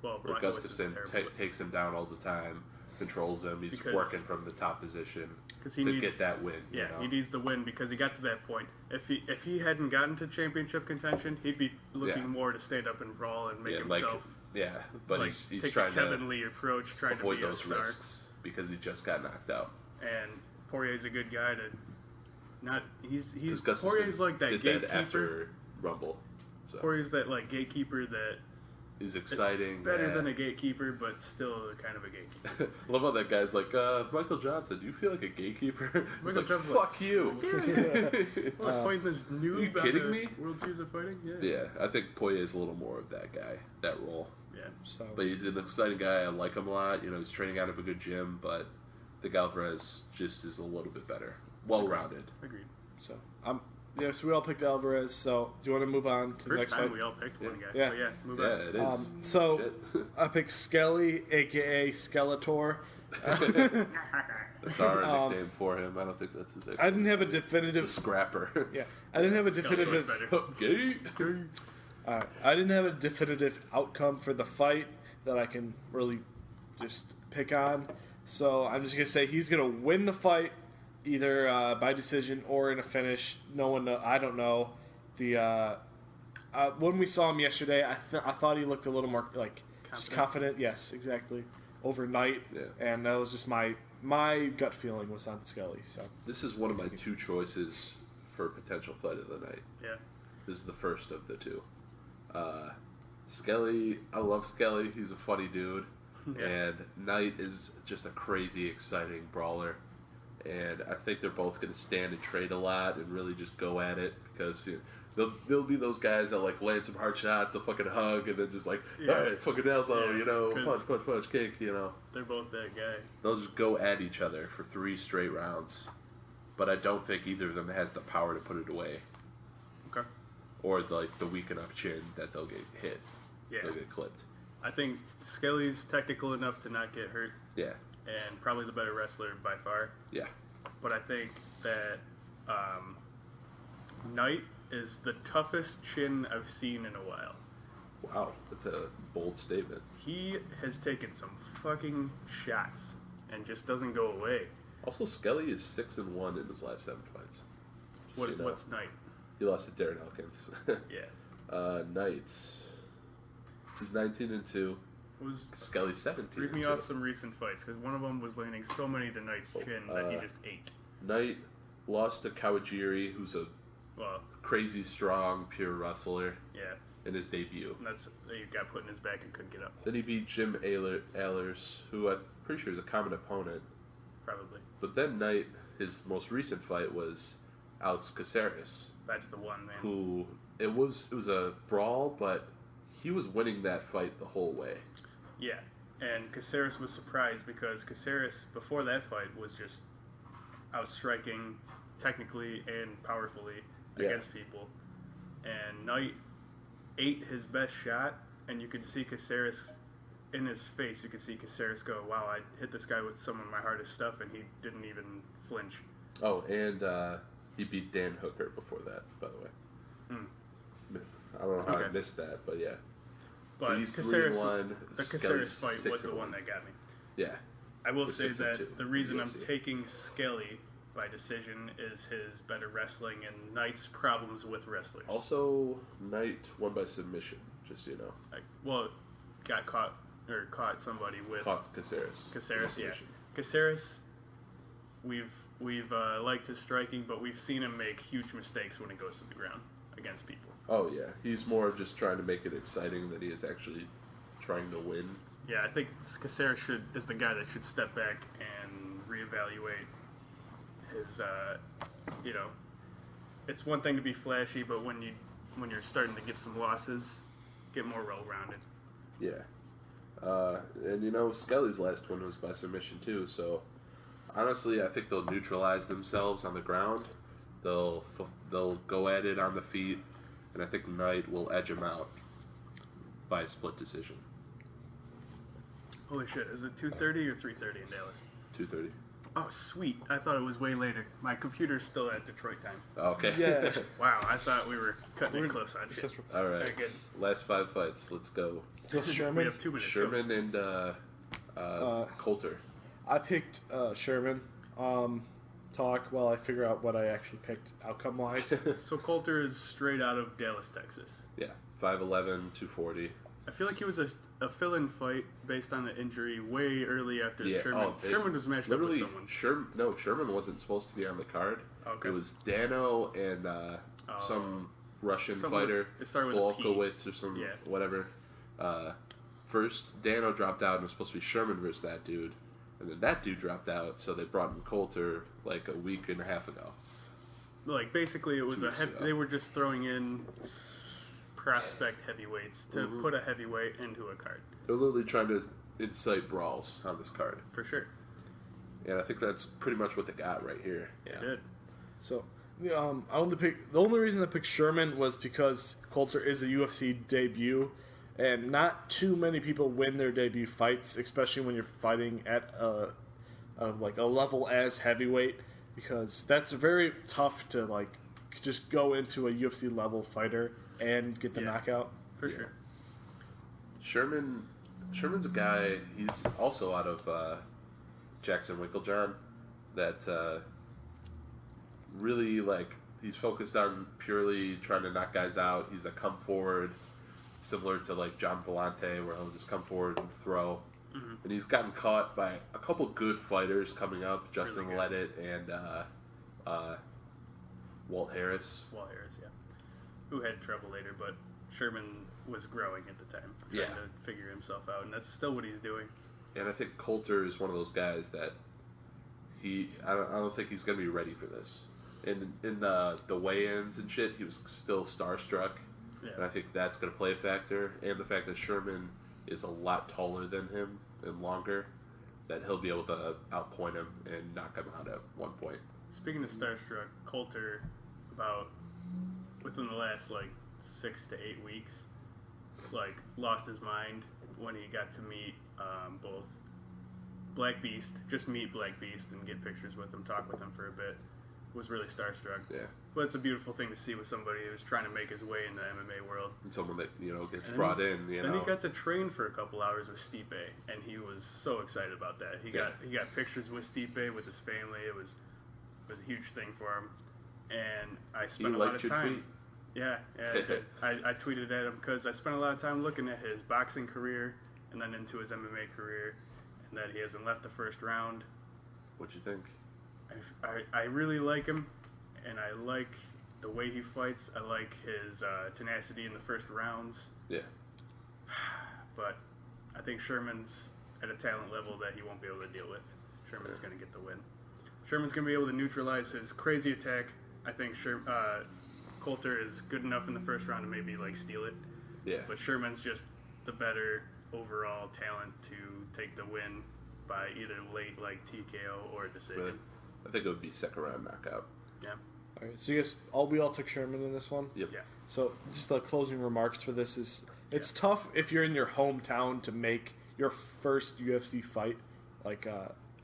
Well, Where Blachowicz is Gustafsson terrible, takes him down all the time, controls him, he's working from the top position he get that win. Yeah, you know? he needs the win because he got to that point. If he hadn't gotten to championship contention, he'd be looking more to stand up and brawl and make himself... but he's take trying the Kevin Lee approach, trying avoid to be those a star. risks because he just got knocked out. And Poirier's a good guy to not. He's Gustafsson Poirier's like that did gatekeeper. that after Rumble. So. Poirier's that gatekeeper that he's exciting. Better than a gatekeeper, but still kind of a gatekeeper. Love how that guy's like, Michael Johnson, do you feel like a gatekeeper? He's like, Johnson's fuck you. We're fighting this noob. Are you kidding me? World Series of Fighting? Yeah, I think Poirier's a little more of that guy, that role. Yeah. So. But he's an exciting guy. I like him a lot. He's training out of a good gym, but I think Alvarez just is a little bit better. Well-rounded. Agreed. So Yeah, so we all picked Alvarez. So do you want to move on to the First next time fight? we all picked one guy. Yeah. But yeah, move Yeah, on. it is. So Shit. I picked Skelly, aka Skeletor. That's our nickname for him. I don't think that's his name. I didn't have a The definitive. Scrapper. Yeah, I didn't have a Skeletor's definitive. better. Gay. I didn't have a definitive outcome for the fight that I can really just pick on. So I'm just gonna say he's gonna win the fight, either by decision or in a finish. No one, I don't know. When we saw him yesterday, I thought he looked a little more like confident. Yes, exactly. Overnight, Yeah. and that was just my gut feeling was on Skelly. So This is one of my two choices for potential fight of the night. Yeah. This is the first of the two. Skelly, I love Skelly. He's a funny dude. Yeah. And Knight is just a crazy, exciting brawler. And I think they're both going to stand and trade a lot and really just go at it because they'll be those guys that like land some hard shots, they'll fucking hug, and then just like, Yeah. all right, fucking elbow, Yeah, you know, 'cause- punch, kick, you know. They're both that guy. They'll just go at each other for 3 straight rounds. But I don't think either of them has the power to put it away. Okay. Or like the weak enough chin that they'll get hit. Yeah. They'll get clipped. I think Skelly's technical enough to not get hurt, Yeah. and probably the better wrestler by far. Yeah. But I think that Knight is the toughest chin I've seen in a while. Wow. That's a bold statement. He has taken some fucking shots and just doesn't go away. Also, Skelly is 6-1 in his last 7 fights. Just so you know. What's Knight? He lost to Darren Elkins. Yeah. Knight. He's 19-2. Was Skelly's 17. read me off some recent fights because one of them was landing so many to Knight's chin that he just ate. Knight lost to Kawajiri, who's a Well, crazy strong, pure wrestler yeah, in his debut. and that's he got put in his back and couldn't get up. Then he beat Jim Ehlers, who I'm pretty sure is a common opponent. Probably But then Knight, his most recent fight was Alex Caceres, that's the one, man. who it was a brawl, but he was winning that fight the whole way. Yeah, and Caceres was surprised because Caceres before that fight was just outstriking technically and powerfully Yeah. against people, and Knight ate his best shot, and you could see Caceres in his face. You could see Caceres go, "Wow, I hit this guy with some of my hardest stuff," and he didn't even flinch. Oh, and he beat Dan Hooker before that, by the way. I don't know how I Okay. missed that, but yeah. But So he's Caceres, 3-1. the Skelly's Caceres fight was the 6-1. one that got me. Yeah. I will Or say 6-2 that the reason I'm UFC. taking Skelly by decision is his better wrestling and Knight's problems with wrestlers. Also, Knight won by submission, just so you know. Got caught somebody with Caught Caceres. Caceres. Yeah, Submission. Caceres. We've liked his striking, but we've seen him make huge mistakes when it goes to the ground against people. Oh, yeah. He's more of just trying to make it exciting than he is actually trying to win. Yeah, I think Caceres is the guy that should step back and reevaluate his. It's one thing to be flashy, but when you're starting to get some losses, get more well-rounded. Yeah. And Skelly's last one was by submission too, so honestly, I think they'll neutralize themselves on the ground. They'll go at it on the feet, and I think Knight will edge him out by split decision. Holy shit! Is it 2:30 or 3:30 in Dallas? 2:30. Oh, sweet! I thought it was way later. My computer's still at Detroit time. Okay. Yeah. Wow, I thought we were cutting it close on shit. All Very right. good. Last 5 fights. Let's go. So We Sherman. have 2 minutes. Sherman and Coulter. I picked Sherman. Talk while I figure out what I actually picked outcome wise. So Coulter is straight out of Dallas, Texas. Yeah. 5'11", 240. I feel like he was a fill-in fight based on the injury way early after Yeah. Sherman. Oh, Sherman was matched up with someone. Sherman wasn't supposed to be on the card. Okay. It was Dano and some Russian fighter, It started with a P. Volkowitz or some Yeah. whatever. First, Dano dropped out and it was supposed to be Sherman versus that dude. And then that dude dropped out, so they brought in Coulter like a week and a half ago. Like basically, it was 2 weeks ago. they were just throwing in prospect heavyweights to Mm-hmm. put a heavyweight into a card They're literally trying to incite brawls on this card. for sure. And I think that's pretty much what they got right here. They did. So I wanted to pick. The only reason I picked Sherman was because Coulter is a UFC debut, and not too many people win their debut fights, especially when you're fighting at a level as heavyweight, because that's very tough to just go into a UFC level fighter and get the knockout. For sure. Sherman's a guy. He's also out of Jackson Winklejohn. That really he's focused on purely trying to knock guys out. He's a come forward, similar to John Vellante, where he'll just come forward and throw. Mm-hmm. And he's gotten caught by a couple good fighters coming up, Justin really Leddett and Walt Harris. Walt Harris, yeah, who had trouble later, but Sherman was growing at the time, trying to figure himself out, and that's still what he's doing. And I think Coulter is one of those guys that I don't think he's going to be ready for this. In the weigh-ins and shit, he was still starstruck, and I think that's going to play a factor. And the fact that Sherman is a lot taller than him and longer, that he'll be able to outpoint him and knock him out at one point. Speaking of starstruck, Coulter, about within the last 6 to 8 weeks, lost his mind when he got to meet both Black Beast, just meet Black Beast and get pictures with him, talk with him for a bit. Was really starstruck. Yeah. But it's a beautiful thing to see with somebody who's trying to make his way in the MMA world. And someone that, gets brought in, Then he got to train for a couple hours with Stipe, and he was so excited about that. He got pictures with Stipe, with his family. It was a huge thing for him. And I spent a lot of time. Tweet? Yeah, I tweeted at him because I spent a lot of time looking at his boxing career and then into his MMA career, and that he hasn't left the first round. What'd you think? I really like him, and I like the way he fights. I like his tenacity in the first rounds. Yeah. But I think Sherman's at a talent level that he won't be able to deal with. Sherman's going to get the win. Sherman's going to be able to neutralize his crazy attack. I think Coulter is good enough in the first round to maybe steal it. Yeah. But Sherman's just the better overall talent to take the win by either late TKO or decision. Really? I think it would be second round knockout. Yeah. All right. So we all took Sherman in this one. Yep. Yeah. So just the closing remarks for this is it's tough if you're in your hometown to make your first UFC fight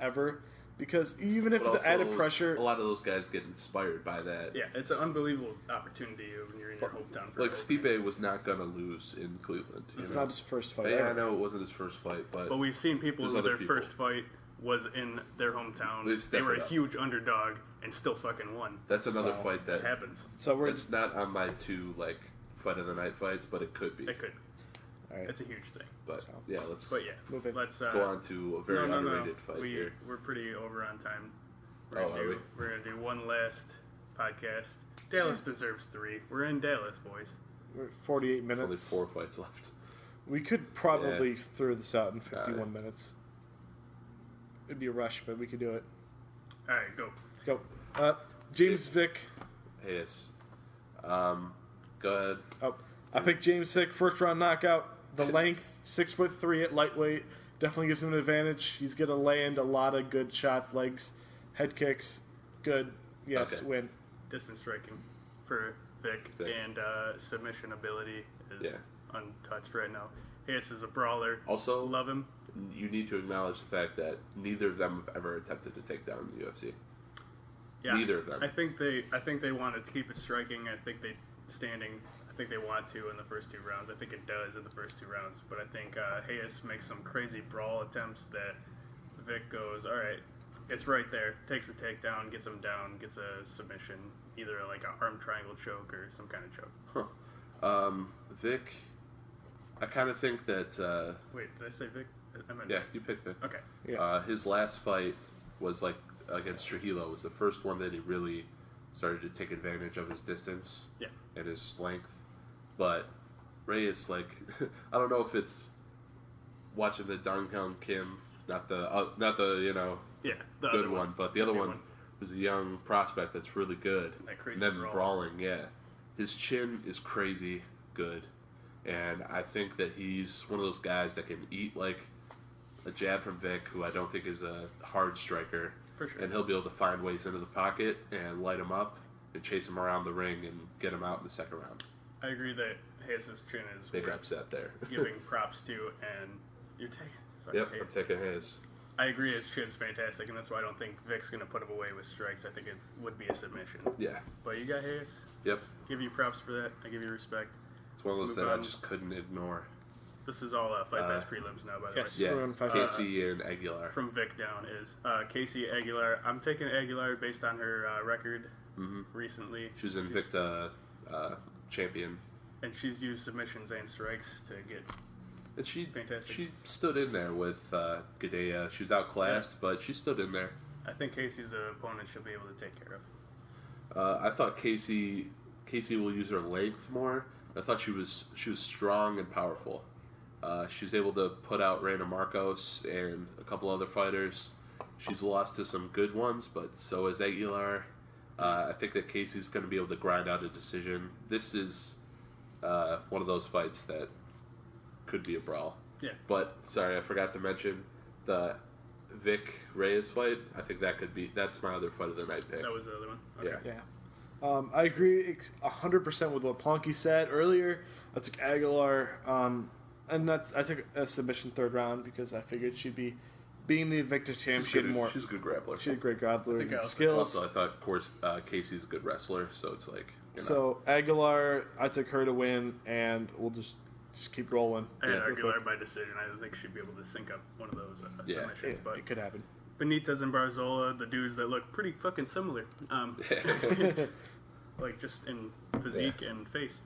ever, because even if the added pressure, a lot of those guys get inspired by that. Yeah, it's an unbelievable opportunity when you're in your hometown. For Stipe was not gonna lose in Cleveland. It's not his first fight. Yeah, I know it wasn't his first fight, but we've seen people who their first fight was in their hometown. They were a huge underdog and still fucking won. That's another fight that happens. So it's not on my two fight of the night fights, but it could be. It could. All right. It's a huge thing. But let's go on to a very underrated fight here. We're pretty over on time. Are we? We're gonna do one last podcast. Dallas deserves 3. We're in Dallas, boys. We're at 48 minutes. Only 4 fights left. We could probably throw this out in 51 minutes. It'd be a rush, but we could do it. All right, go. James Vick. Yes. Go ahead. Oh, I picked James Vick, first round knockout. The length, 6'3" at lightweight, definitely gives him an advantage. He's gonna land a lot of good shots, legs, head kicks. Good. Yes, win. Distance striking for Vick. And submission ability is untouched right now. Hayes is a brawler. Also, love him. You need to acknowledge the fact that neither of them have ever attempted to take down the UFC. Yeah, neither of them. I think they wanted to keep it striking. I think they want to in the first 2 rounds. I think it does in the first 2 rounds. But I think Hayes makes some crazy brawl attempts that Vick goes, all right, it's right there. Takes a takedown, gets him down, gets a submission, either an arm triangle choke or some kind of choke. Huh. Vick, I kind of think that... Wait, did I say Vick? You picked Vick. Okay. Yeah. His last fight was against Trujillo. Was the first one that he really started to take advantage of his distance and his length. But Reyes, I don't know if it's watching the Dong Hyun Kim, not the the good one, but the other one was a young prospect that's really good. And then brawling, his chin is crazy good, and I think that he's one of those guys that can eat a jab from Vick, who I don't think is a hard striker, for sure. And he'll be able to find ways into the pocket and light him up. and chase him around the ring and get him out in the second round. I agree that Hayes' chin is Big worth upset there. giving props to, and you're taking Yep, Hayes. I'm taking Hayes. I agree his chin's fantastic, and that's why I don't think Vic's going to put him away with strikes. I think it would be a submission. Yeah. But you got Hayes. Yep. Give you props for that. I give you respect. It's one of Let's those move that on. I just couldn't ignore. This is all Fight Pass prelims now, by the yes. way. Yeah, We're on Fight Pass. Casey and Aguilar. From Vic down is Casey Aguilar. I'm taking Aguilar based on her record recently. She was Invicta champion. And she's used submissions and strikes to get... And she Fantastic. She stood in there with Gadea. She was outclassed, but she stood in there. I think Casey's the opponent she'll be able to take care of. I thought Casey will use her length more. I thought she was strong and powerful. She was able to put out Reina Marcos and a couple other fighters. She's lost to some good ones, but so is Aguilar. I think that Casey's going to be able to grind out a decision. This is one of those fights that could be a brawl. Yeah. But, sorry, I forgot to mention the Vic Reyes fight. I think that's my other fight of the night pick. That was the other one? Okay. Yeah. Yeah. I agree 100% with what Ponke said earlier. I took Aguilar, and I took a submission third round because I figured she'd be being the Invicta champ. She's She's a good grappler. She had great grappler I also- skills. Also, I thought, of course, Casey's a good wrestler, so it's like, So Aguilar, I took her to win, and we'll just keep rolling. I had Yeah. Aguilar by decision. I think she'd be able to sync up one of those Yeah. submissions. But It could happen. Benitez and Barzola, the dudes that look pretty fucking similar. Like just in physique and face.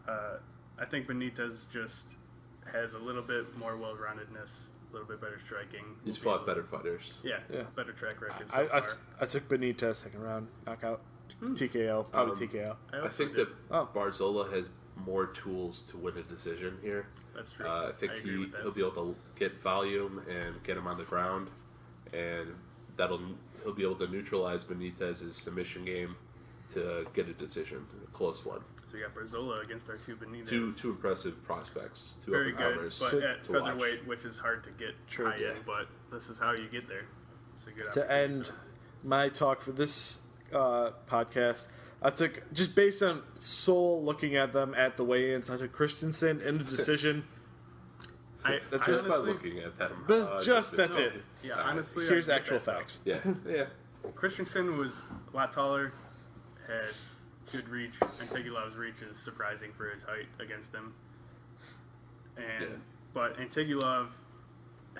I think Benitez just has a little bit more well-roundedness, a little bit better striking. He's Will be fought able to- better fighters. Yeah, Yeah. better track record so I far. took Benitez second round knockout, TKO, probably TKO. I also think did. that Oh. Barzola has more tools to win a decision here. That's true. I think agree with that. he'll be able to get volume and get him on the ground, and he'll be able to neutralize Benitez's submission game to get a decision, a close one. So we got Barzola against our two Benitez. Two impressive prospects, two Very good, up-and-comers but at to watch. featherweight, which is hard to get True, high in, but this is how you get there. It's a good To opportunity end for them. my talk for this podcast, I took, just based on soul looking at them at the weigh-ins, I took Christensen in the decision. That's Just by honestly, looking at them. That's this- it. Yeah, honestly, Here's I get actual that, though. facts. Yeah, yeah. Christensen was a lot taller, had good reach. Antiguilov's reach is surprising for his height against him. And Yeah. but Antiguilov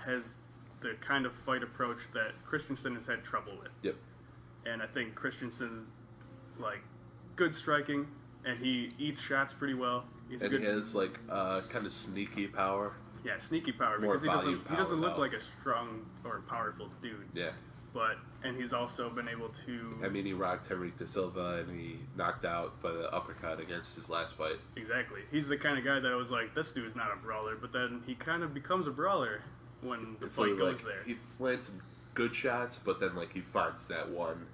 has the kind of fight approach that Christensen has had trouble with. Yep. And I think Christensen's like good striking, and he eats shots pretty well. He's a And good, he has like kind of sneaky power. yeah, sneaky power more because he volume doesn't power, look though. like a strong or powerful dude. Yeah. And he's also been able to I mean, he rocked Henrique Da Silva and he knocked out by the uppercut against his last fight. exactly. He's the kind of guy that I was like, this dude's not a brawler, but then he kind of becomes a brawler when the It's fight like, goes there. He lands some good shots, but then like he finds that one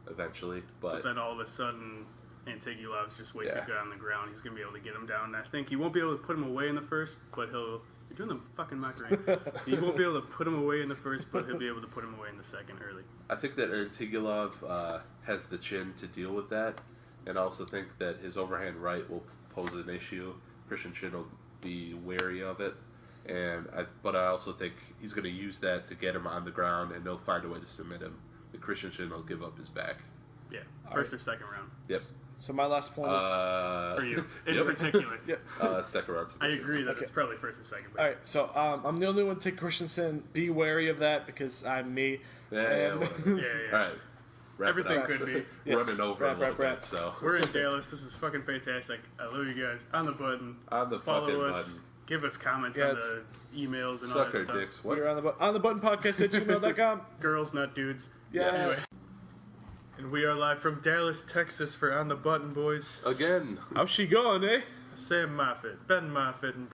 eventually. But But then all of a sudden, Antiguilov's just way Yeah. too good on the ground. He's gonna be able to get him down. And I think he won't be able to put him away in the first, but he'll. You're doing the fucking mockery. He won't be able to put him away in the first, but he'll be able to put him away in the second early. I think that Antigulov has the chin to deal with that, and I also think that his overhand right will pose an issue. Christian Chin will be wary of it, but I also think he's going to use that to get him on the ground, and they'll find a way to submit him. The Christian Chin will give up his back. Yeah, first or second round Yep. So my last point is... for you in yep. particular. Second round I submission. agree that Okay. it's probably first or second. But All right, so I'm the only one to take Christensen. Be wary of that because I'm me. Yeah, And- whatever. yeah. All right. Wrap it Everything up. could be. Yes. Running over Wrap, a little wrap. bit, so. We're in Dallas. This is fucking fantastic. I love you guys. On the button. On the Follow fucking us. button. Give us comments Yes. on the emails and all Suck that our stuff. dicks. What? We're on the button podcast at gmail.com. Girls, not dudes. Yes. Anyway. And we are live from Dallas, Texas for On the Button, boys. Again. How's she going, eh? Sam Moffitt, Ben Moffitt, and